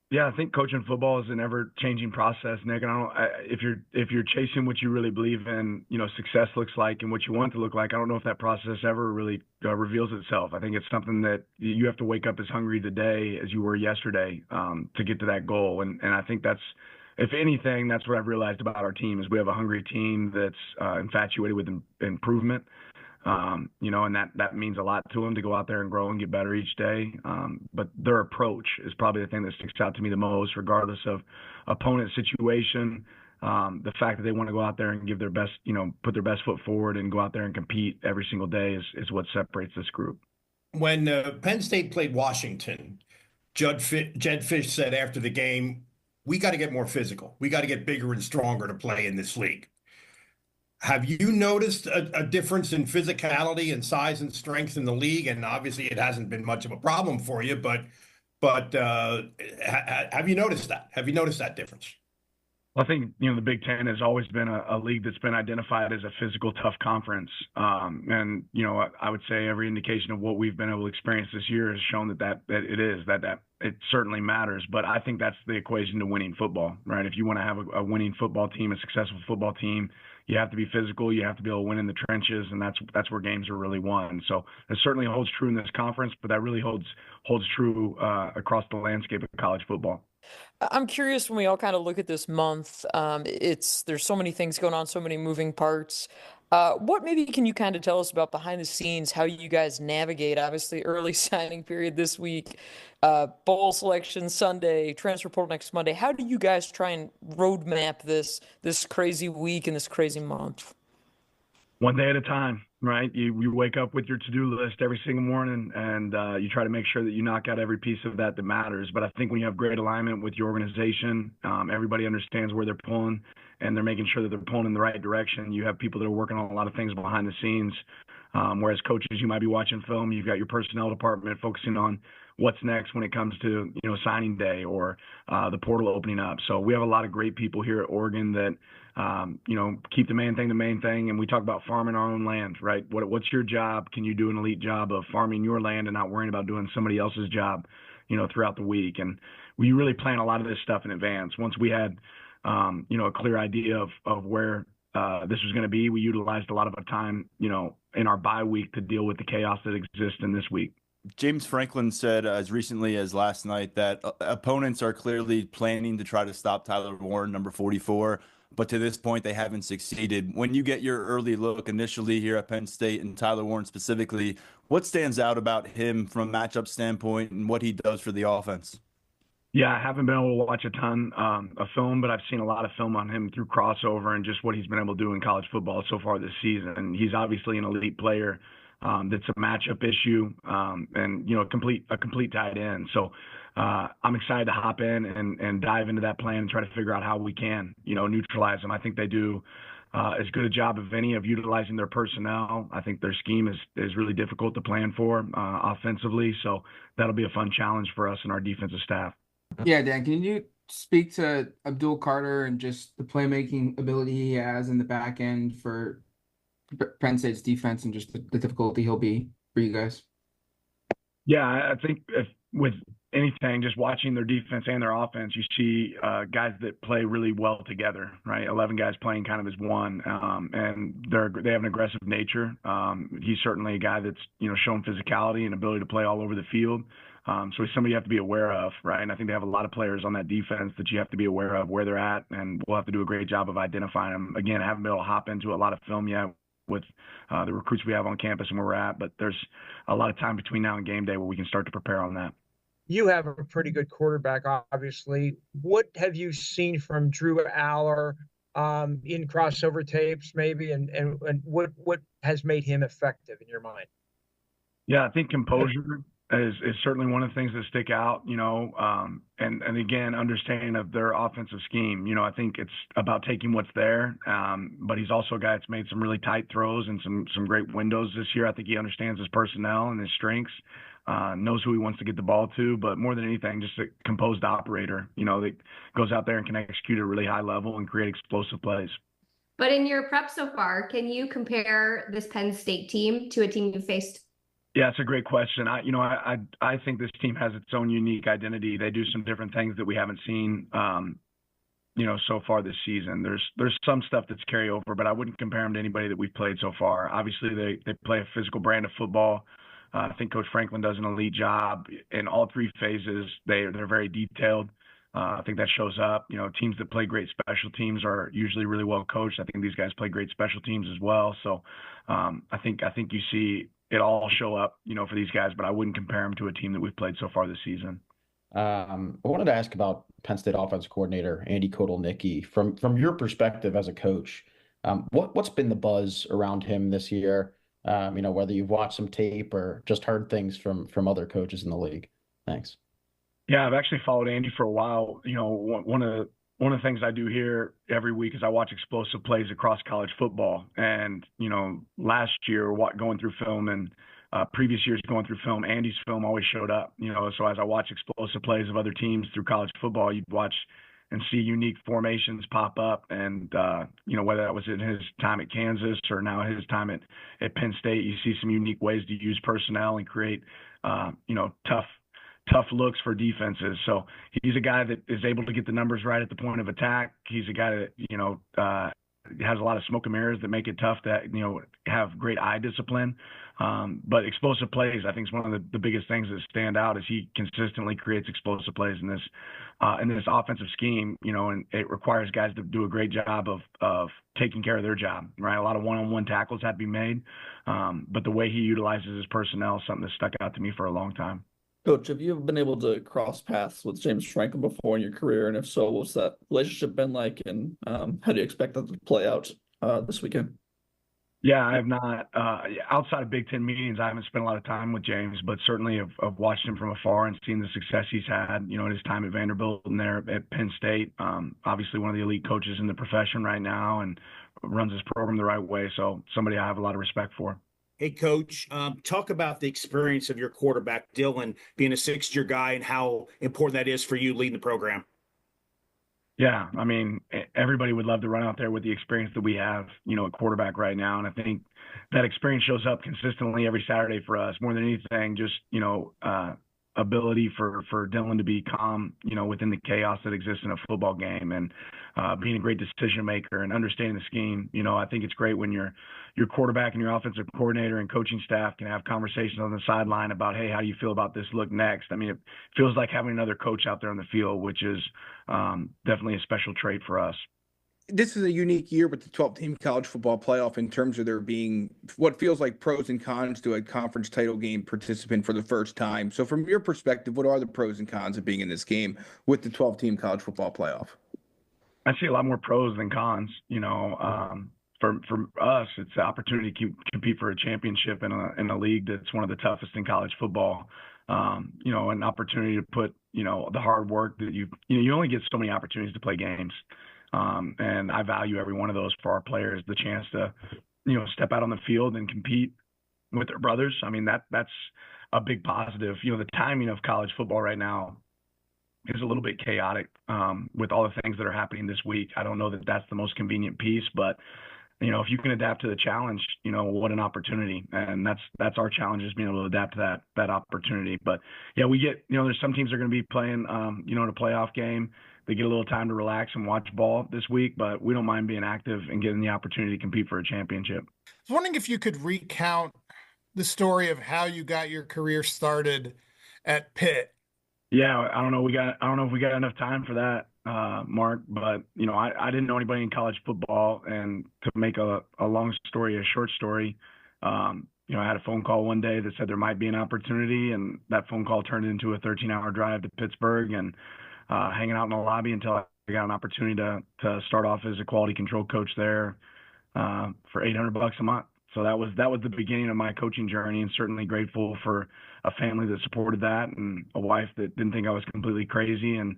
Yeah, I think coaching football is an ever-changing process, Nick. And if you're chasing what you really believe in, success looks like and what you want it to look like, I don't know if that process ever really reveals itself. I think it's something that you have to wake up as hungry today as you were yesterday to get to that goal. And I think that's, if anything, that's what I've realized about our team is we have a hungry team that's infatuated with improvement. And that means a lot to them to go out there and grow and get better each day. But their approach is probably the thing that sticks out to me the most, regardless of opponent situation. The fact that they want to go out there and give their best, put their best foot forward and go out there and compete every single day is what separates this group.
When Penn State played Washington, Jed Fish said after the game, we got to get more physical. We got to get bigger and stronger to play in this league. Have you noticed a difference in physicality and size and strength in the league? And obviously it hasn't been much of a problem for you, but have you noticed that? Have you noticed that difference?
Well, I think, the Big Ten has always been a league that's been identified as a physical, tough conference. And I would say every indication of what we've been able to experience this year has shown that it certainly matters. But I think that's the equation to winning football, right? If you want to have a winning football team, a successful football team, you have to be physical. You have to be able to win in the trenches, and that's where games are really won. So it certainly holds true in this conference, but that really holds true across the landscape of college football.
I'm curious, when we all kind of look at this month, there's so many things going on, so many moving parts. What maybe can you kind of tell us about behind the scenes, how you guys navigate, obviously early signing period this week, bowl selection Sunday, transfer portal next Monday. How do you guys try and roadmap this crazy week and this crazy month?
One day at a time, right? You wake up with your to-do list every single morning, and you try to make sure that you knock out every piece of that matters. But I think when you have great alignment with your organization, everybody understands where they're pulling, and they're making sure that they're pulling in the right direction. You have people that are working on a lot of things behind the scenes. Whereas coaches, you might be watching film, you've got your personnel department focusing on what's next when it comes to, signing day or the portal opening up. So we have a lot of great people here at Oregon that, keep the main thing. And we talk about farming our own land, right? What's your job? Can you do an elite job of farming your land and not worrying about doing somebody else's job, throughout the week? And we really plan a lot of this stuff in advance. Once we had, a clear idea of where this was going to be, we utilized a lot of our time, in our bye week to deal with the chaos that exists in this week.
James Franklin said as recently as last night that opponents are clearly planning to try to stop Tyler Warren, number 44, but to this point they haven't succeeded. When you get your early look initially here at Penn State and Tyler Warren specifically, what stands out about him from a matchup standpoint and what he does for the offense?
Yeah, I haven't been able to watch a ton of film, but I've seen a lot of film on him through crossover and just what he's been able to do in college football so far this season. And he's obviously an elite player. That's a matchup issue, and a complete tight end. So I'm excited to hop in and dive into that plan and try to figure out how we can, neutralize them. I think they do as good a job of any of utilizing their personnel. I think their scheme is really difficult to plan for offensively. So that'll be a fun challenge for us and our defensive staff.
Yeah, Dan, can you speak to Abdul Carter and just the playmaking ability he has in the back end for Penn State's defense and just the difficulty he'll be for you guys?
Yeah, I think with anything, just watching their defense and their offense, you see guys that play really well together, right? 11 guys playing kind of as one, and they have an aggressive nature. He's certainly a guy that's, shown physicality and ability to play all over the field. So he's somebody you have to be aware of, right? And I think they have a lot of players on that defense that you have to be aware of where they're at, and we'll have to do a great job of identifying them. Again, I haven't been able to hop into a lot of film yet with the recruits we have on campus and where we're at, but there's a lot of time between now and game day where we can start to prepare on that.
You have a pretty good quarterback, obviously. What have you seen from Drew Aller in crossover tapes, maybe, and what has made him effective in your mind?
Yeah, I think composure is certainly one of the things that stick out, and again, understanding of their offensive scheme. I think it's about taking what's there, but he's also a guy that's made some really tight throws and some great windows this year. I think he understands his personnel and his strengths, knows who he wants to get the ball to, but more than anything, just a composed operator, that goes out there and can execute at a really high level and create explosive plays.
But in your prep so far, can you compare this Penn State team to a team you faced?
Yeah, it's a great question. I think this team has its own unique identity. They do some different things that we haven't seen, so far this season. There's some stuff that's carryover, but I wouldn't compare them to anybody that we've played so far. Obviously, they play a physical brand of football. I think Coach Franklin does an elite job in all three phases. They're very detailed. I think that shows up. Teams that play great special teams are usually really well coached. I think these guys play great special teams as well. So I think you see it all show up, for these guys, but I wouldn't compare them to a team that we've played so far this season.
I wanted to ask about Penn State offensive coordinator Andy Kotelnicki. From your perspective as a coach, what's been the buzz around him this year? Whether you've watched some tape or just heard things from other coaches in the league. Thanks.
Yeah, I've actually followed Andy for a while. One of the things I do here every week is I watch explosive plays across college football. And, last year, going through film and previous years going through film, Andy's film always showed up. So as I watch explosive plays of other teams through college football, you'd watch and see unique formations pop up. And, whether that was in his time at Kansas or now his time at Penn State, you see some unique ways to use personnel and create, tough looks for defenses. So he's a guy that is able to get the numbers right at the point of attack. He's a guy that, has a lot of smoke and mirrors that make it tough to, have great eye discipline. But explosive plays, I think, is one of the biggest things that stand out is he consistently creates explosive plays in this offensive scheme, and it requires guys to do a great job of taking care of their job, right? A lot of one-on-one tackles had to be made. But the way he utilizes his personnel is something that stuck out to me for a long time.
Coach, have you been able to cross paths with James Franklin before in your career? And if so, what's that relationship been like? And how do you expect that to play out this weekend?
Yeah, I have not. Outside of Big Ten meetings, I haven't spent a lot of time with James, but certainly have watched him from afar and seen the success he's had, in his time at Vanderbilt and there at Penn State. Obviously one of the elite coaches in the profession right now and runs his program the right way. So somebody I have a lot of respect for.
Hey, Coach, talk about the experience of your quarterback, Dylan, being a sixth-year guy and how important that is for you leading the program.
Yeah, I mean, everybody would love to run out there with the experience that we have, at quarterback right now. And I think that experience shows up consistently every Saturday for us. More than anything, just, ability for Dylan to be calm, within the chaos that exists in a football game, and being a great decision maker and understanding the scheme. I think it's great when your quarterback and your offensive coordinator and coaching staff can have conversations on the sideline about, hey, how do you feel about this look next? I mean, it feels like having another coach out there on the field, which is definitely a special trait for us.
This is a unique year with the 12-team college football playoff in terms of there being what feels like pros and cons to a conference title game participant for the first time. So from your perspective, what are the pros and cons of being in this game with the 12-team college football playoff?
I see a lot more pros than cons. For us, it's the opportunity to compete for a championship in a league that's one of the toughest in college football. An opportunity to put, the hard work that you only get so many opportunities to play games. And I value every one of those for our players, the chance to, step out on the field and compete with their brothers. I mean, that's a big positive. The timing of college football right now is a little bit chaotic with all the things that are happening this week. I don't know that that's the most convenient piece, but if you can adapt to the challenge, what an opportunity. And that's our challenge, is being able to adapt to that opportunity. But yeah, we get, there's some teams that are going to be playing, in a playoff game. They get a little time to relax and watch ball this week, but we don't mind being active and getting the opportunity to compete for a championship.
I was wondering if you could recount the story of how you got your career started at Pitt.
Yeah, I don't know if we got enough time for that, Mark, but I didn't know anybody in college football, and to make a long story a short story, I had a phone call one day that said there might be an opportunity, and that phone call turned into a 13-hour drive to Pittsburgh, and hanging out in the lobby until I got an opportunity to start off as a quality control coach there for $800 a month. So that was the beginning of my coaching journey, and certainly grateful for a family that supported that, and a wife that didn't think I was completely crazy, and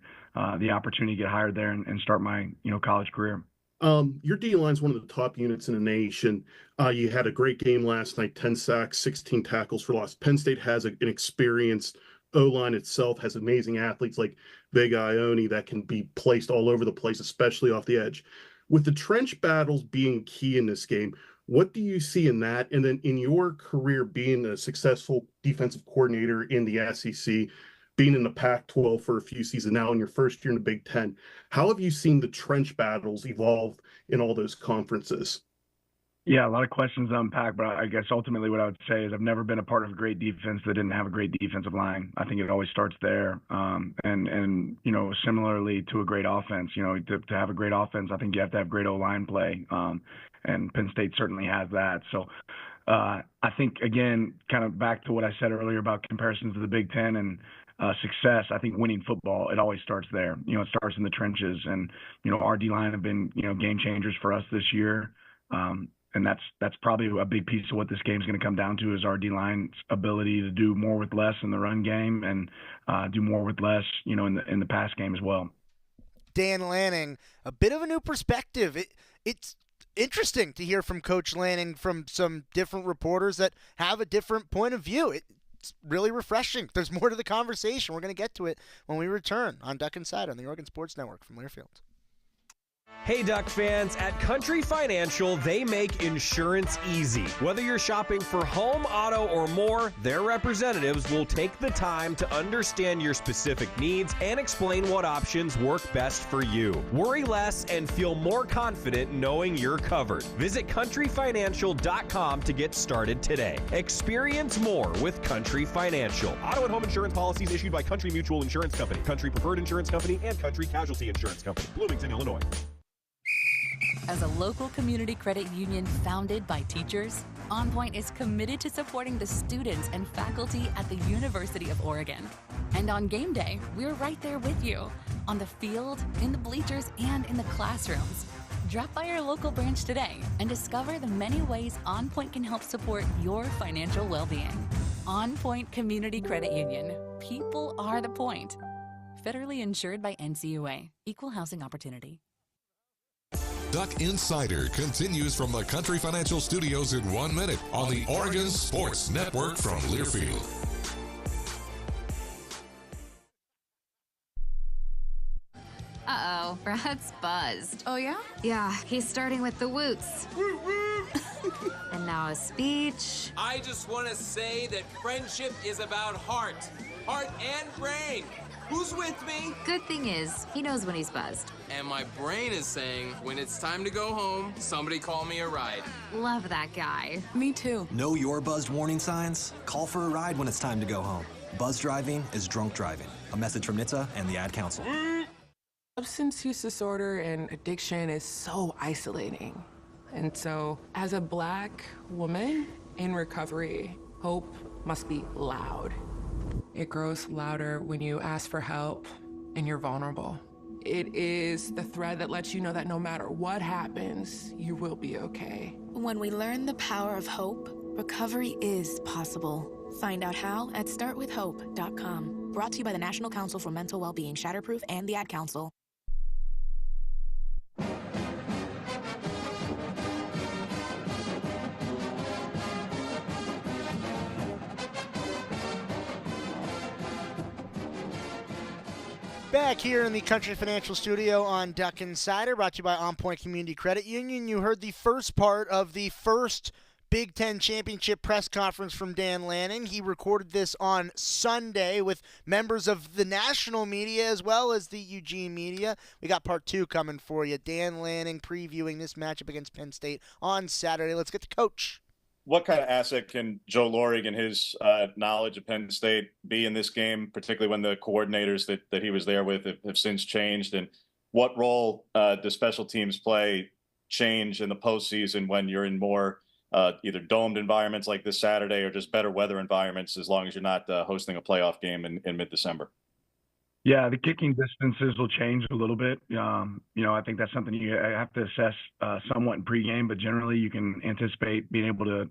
the opportunity to get hired there and start my college career.
Your D-line is one of the top units in the nation. You had a great game last night, 10 sacks, 16 tackles for loss. Penn State has an experienced O-line itself, has amazing athletes like Big Ione that can be placed all over the place, especially off the edge. With the trench battles being key in this game, what do you see in that? And then in your career being a successful defensive coordinator in the SEC, being in the Pac-12 for a few seasons now in your first year in the Big Ten, how have you seen the trench battles evolve in all those conferences?
Yeah, a lot of questions to unpack, but I guess ultimately what I would say is I've never been a part of a great defense that didn't have a great defensive line. I think it always starts there. And similarly to a great offense, to have a great offense, I think you have to have great O-line play. And Penn State certainly has that. So I think, again, kind of back to what I said earlier about comparisons to the Big Ten and success, I think winning football, it always starts there. It starts in the trenches. And, our D-line have been, game changers for us this year. And that's probably a big piece of what this game is going to come down to, is our D-line's ability to do more with less in the run game, and do more with less, in the pass game as well.
Dan Lanning, a bit of a new perspective. It's interesting to hear from Coach Lanning from some different reporters that have a different point of view. It's really refreshing. There's more to the conversation. We're going to get to it when we return on Duck Inside on the Oregon Sports Network from Learfield.
Hey Duck fans, at Country Financial, they make insurance easy. Whether you're shopping for home, auto, or more, their representatives will take the time to understand your specific needs and explain what options work best for you. Worry less and feel more confident knowing you're covered. Visit countryfinancial.com to get started today. Experience more with Country Financial. Auto and home insurance policies issued by Country Mutual Insurance Company, Country Preferred Insurance Company, and Country Casualty Insurance Company, Bloomington, Illinois.
As a local community credit union founded by teachers, OnPoint is committed to supporting the students and faculty at the University of Oregon. And on game day, we're right there with you, on the field, in the bleachers, and in the classrooms. Drop by our local branch today and discover the many ways OnPoint can help support your financial well-being. OnPoint Community Credit Union. People are the point. Federally insured by NCUA. Equal housing opportunity.
Duck Insider continues from the Country Financial Studios in 1 minute on the Oregon Sports Network from Learfield.
Uh-oh, Brad's buzzed.
Oh, yeah?
Yeah, he's starting with the woots. And now a speech.
I just want to say that friendship is about heart and brain. Who's with me?
Good thing is, he knows when he's buzzed.
And my brain is saying, when it's time to go home, somebody call me a ride.
Love that guy.
Me too.
Know your buzzed warning signs? Call for a ride when it's time to go home. Buzz driving is drunk driving. A message from NHTSA and the Ad Council.
Substance use disorder and addiction is so isolating. And so, as a Black woman in recovery, hope must be loud. It grows louder when you ask for help and you're vulnerable. It is the thread that lets you know that no matter what happens, you will be okay.
When we learn the power of hope, recovery is possible. Find out how at startwithhope.com. Brought to you by the National Council for Mental Wellbeing, Shatterproof, and the Ad Council.
Back here in the Country Financial Studio on Duck Insider, brought to you by OnPoint Community Credit Union. You heard the first part of the first Big Ten Championship press conference from Dan Lanning. He recorded this on Sunday with members of the national media as well as the Eugene media. We got part 2 coming for you. Dan Lanning previewing this matchup against Penn State on Saturday. Let's get the coach.
What kind of asset can Joe Lorig and his knowledge of Penn State be in this game, particularly when the coordinators that he was there with have since changed? And what role does special teams play change in the postseason when you're in more either domed environments like this Saturday or just better weather environments, as long as you're not hosting a playoff game in mid-December?
Yeah, the kicking distances will change a little bit. I think that's something you have to assess somewhat in pregame, but generally you can anticipate being able to,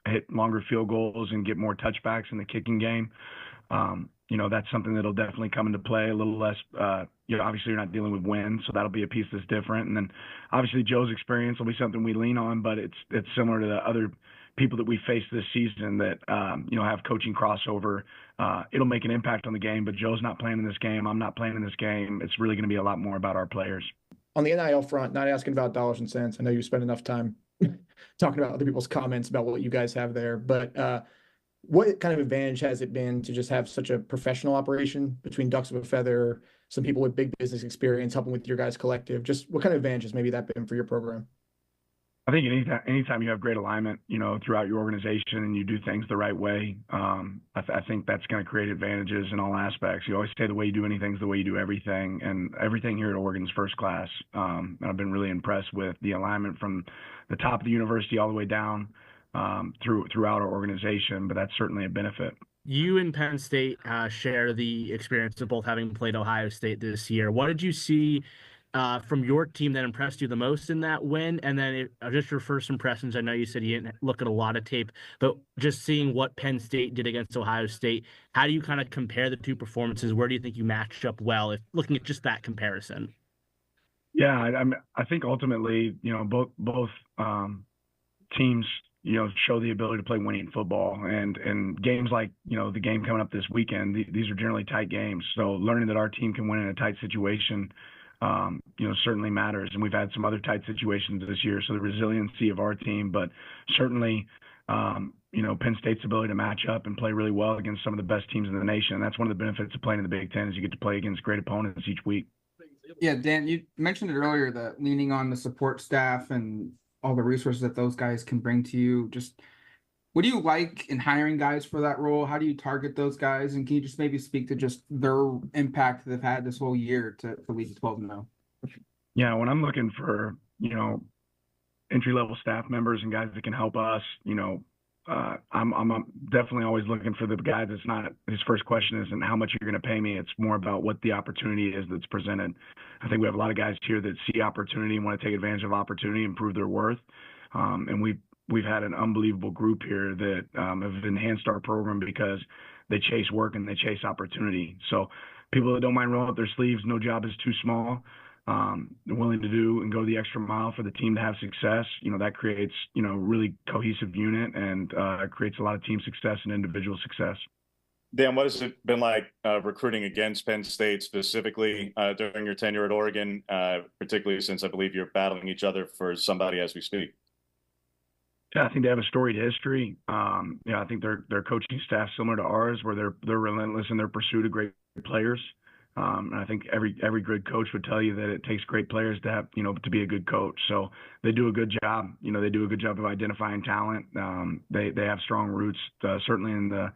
hit longer field goals and get more touchbacks in the kicking game. That's something that'll definitely come into play a little less. Obviously you're not dealing with wind, so that'll be a piece that's different. And then obviously Joe's experience will be something we lean on, but it's similar to the other people that we faced this season that, have coaching crossover. It'll make an impact on the game, but Joe's not playing in this game. I'm not playing in this game. It's really going to be a lot more about our players.
On the NIL front, not asking about dollars and cents. I know you spend enough time talking about other people's comments about what you guys have there, but what kind of advantage has it been to just have such a professional operation between ducks of a feather, some people with big business experience helping with your guys' collective? Just what kind of advantage has maybe that been for your program?
I think anytime you have great alignment, throughout your organization and you do things the right way, I think that's going to create advantages in all aspects. You always say the way you do anything is the way you do everything, and everything here at Oregon is first class. And I've been really impressed with the alignment from the top of the university all the way down throughout our organization, but that's certainly a benefit.
You and Penn State share the experience of both having played Ohio State this year. What did you see from your team that impressed you the most in that win? And then just your first impressions. I know you said you didn't look at a lot of tape, but just seeing what Penn State did against Ohio State, how do you kind of compare the two performances? Where do you think you matched up well, if looking at just that comparison?
Yeah, I think ultimately, both teams, show the ability to play winning football, and games like, the game coming up this weekend, these are generally tight games. So learning that our team can win in a tight situation, certainly matters. And we've had some other tight situations this year. So the resiliency of our team, but certainly, Penn State's ability to match up and play really well against some of the best teams in the nation. And that's one of the benefits of playing in the Big Ten, is you get to play against great opponents each week.
Yeah, Dan, you mentioned it earlier, that leaning on the support staff and all the resources that those guys can bring to you. Just what do you like in hiring guys for that role? How do you target those guys? And can you just maybe speak to just their impact they've had this whole year to lead to 12-0?
Yeah, when I'm looking for, entry-level staff members and guys that can help us, I'm definitely always looking for the guy that's not, his first question isn't how much you're going to pay me. It's more about what the opportunity is that's presented. I think we have a lot of guys here that see opportunity and want to take advantage of opportunity and prove their worth. And we've had an unbelievable group here that have enhanced our program because they chase work and they chase opportunity. So people that don't mind rolling up their sleeves, no job is too small. willing to do and go the extra mile for the team to have success, that creates, really cohesive unit and creates a lot of team success and individual success.
Dan, what has it been like recruiting against Penn State specifically during your tenure at Oregon, particularly since I believe you're battling each other for somebody as we speak?
Yeah, I think they have a storied history. I think their coaching staff similar to ours, where they're relentless in their pursuit of great players. And I think every good coach would tell you that it takes great players to have, to be a good coach. So they do a good job. They do a good job of identifying talent. They have strong roots, certainly in the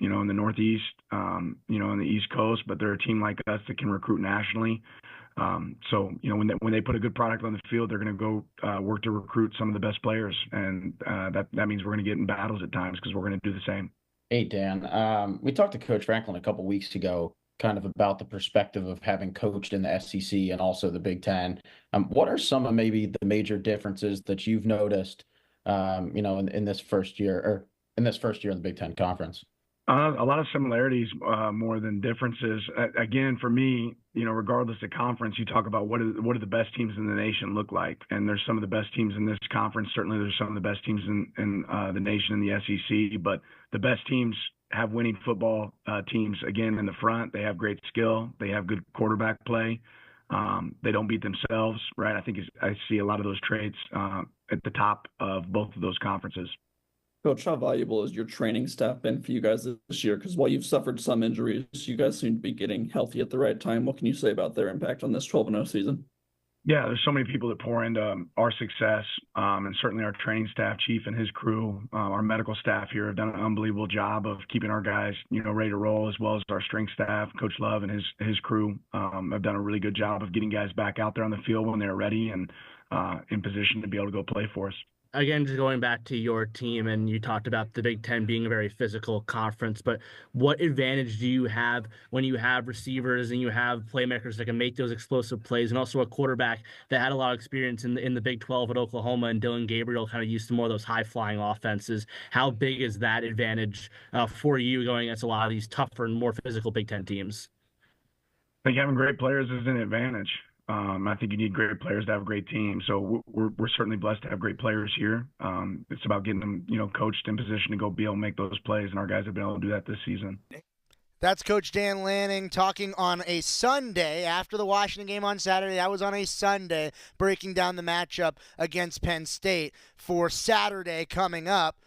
in the Northeast, in the East Coast, but they're a team like us that can recruit nationally. So when they put a good product on the field, they're going to go work to recruit some of the best players, and that means we're going to get in battles at times because we're going to do the same.
Hey, Dan, we talked to Coach Franklin a couple weeks ago, kind of about the perspective of having coached in the SEC and also the Big Ten. What are some of maybe the major differences that you've noticed, in this first year in the Big Ten Conference?
A lot of similarities more than differences. Again, for me, regardless of conference, you talk about what do the best teams in the nation look like, and there's some of the best teams in this conference. Certainly, there's some of the best teams in the nation in the SEC. But the best teams have winning football teams. Again, in the front, they have great skill. They have good quarterback play. They don't beat themselves, right? I see a lot of those traits at the top of both of those conferences.
Coach, how valuable has your training staff been for you guys this year? Because while you've suffered some injuries, you guys seem to be getting healthy at the right time. What can you say about their impact on this 12-0 season?
Yeah, there's so many people that pour into our success, and certainly our training staff, Chief and his crew, our medical staff here have done an unbelievable job of keeping our guys, ready to roll, as well as our strength staff. Coach Love and his crew have done a really good job of getting guys back out there on the field when they're ready and in position to be able to go play for us.
Again, just going back to your team, and you talked about the Big Ten being a very physical conference, but what advantage do you have when you have receivers and you have playmakers that can make those explosive plays, and also a quarterback that had a lot of experience in the Big 12 at Oklahoma, and Dylan Gabriel kind of used to more of those high-flying offenses? How big is that advantage for you going against a lot of these tougher and more physical Big Ten teams?
I think having great players is an advantage. I think you need great players to have a great team. So we're certainly blessed to have great players here. It's about getting them, coached in position to go be able to make those plays, and our guys have been able to do that this season.
That's Coach Dan Lanning talking on a Sunday after the Washington game on Saturday. That was on a Sunday, breaking down the matchup against Penn State for Saturday coming up.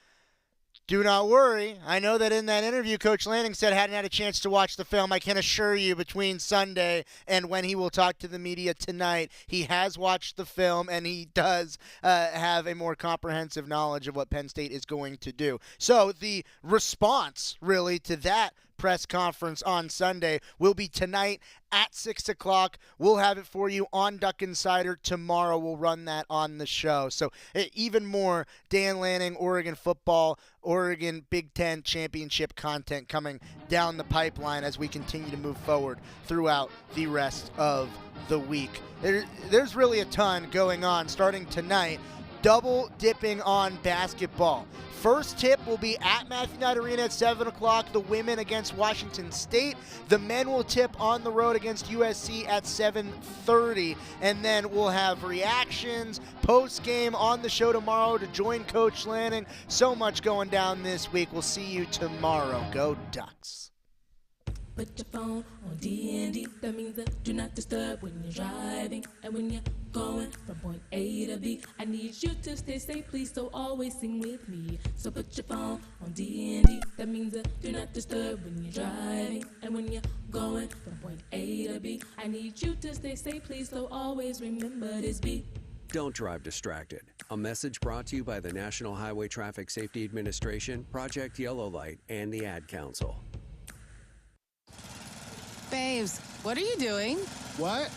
Do not worry. I know that in that interview, Coach Lanning said hadn't had a chance to watch the film. I can assure you between Sunday and when he will talk to the media tonight, he has watched the film, and he does have a more comprehensive knowledge of what Penn State is going to do. So the response, really, to that press conference on Sunday will be tonight at 6 o'clock. We'll have it for you on Duck Insider tomorrow. We'll run that on the show. So even more Dan Lanning, Oregon football, Oregon Big Ten championship content coming down the pipeline as we continue to move forward throughout the rest of the week. There's really a ton going on starting tonight. Double dipping on basketball. First tip will be at Matthew Knight Arena at 7 o'clock. The women against Washington State. The men will tip on the road against USC at 7:30. And then we'll have reactions, post-game on the show tomorrow to join Coach Lanning. So much going down this week. We'll see you tomorrow. Go Ducks.
Put your phone on D&D. That means that do not disturb when you're driving. And when you're going from point A to B, I need you to stay safe, please, so always sing with me. So put your phone on D&D. That means that do not disturb when you're driving. And when you're going from point A to B, I need you to stay safe, please, so always remember this beat.
Don't drive distracted. A message brought to you by the National Highway Traffic Safety Administration, Project Yellow Light, and the Ad Council.
Babes, what are you doing?
What?